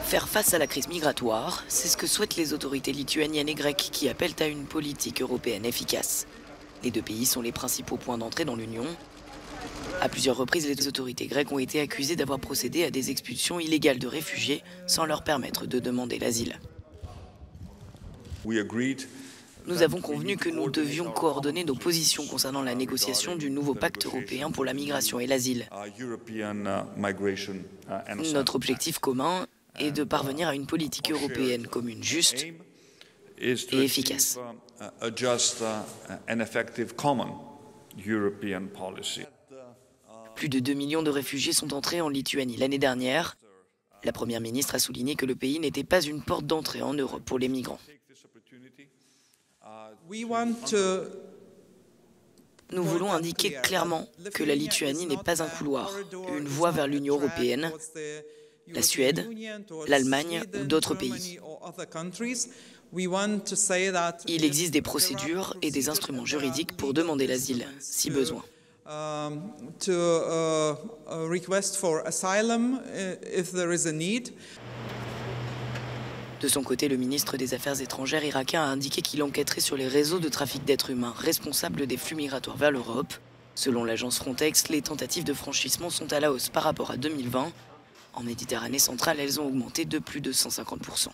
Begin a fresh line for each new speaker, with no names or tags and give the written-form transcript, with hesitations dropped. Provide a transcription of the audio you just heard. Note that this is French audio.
Faire face à la crise migratoire, c'est ce que souhaitent les autorités lituaniennes et grecques qui appellent à une politique européenne efficace. Les deux pays sont les principaux points d'entrée dans l'Union. À plusieurs reprises, les autorités grecques ont été accusées d'avoir procédé à des expulsions illégales de réfugiés sans leur permettre de demander l'asile. Nous avons convenu que nous devions coordonner nos positions concernant la négociation du nouveau pacte européen pour la migration et l'asile. Notre objectif commun est de parvenir à une politique européenne commune juste et efficace. Plus de 2 millions de réfugiés sont entrés en Lituanie l'année dernière. La Première ministre a souligné que le pays n'était pas une porte d'entrée en Europe pour les migrants. Nous voulons indiquer clairement que la Lituanie n'est pas un couloir, une voie vers l'Union européenne, la Suède, l'Allemagne ou d'autres pays. Il existe des procédures et des instruments juridiques pour demander l'asile, si besoin. De son côté, le ministre des Affaires étrangères irakien a indiqué qu'il enquêterait sur les réseaux de trafic d'êtres humains responsables des flux migratoires vers l'Europe. Selon l'agence Frontex, les tentatives de franchissement sont à la hausse par rapport à 2020. En Méditerranée centrale, elles ont augmenté de plus de 150%.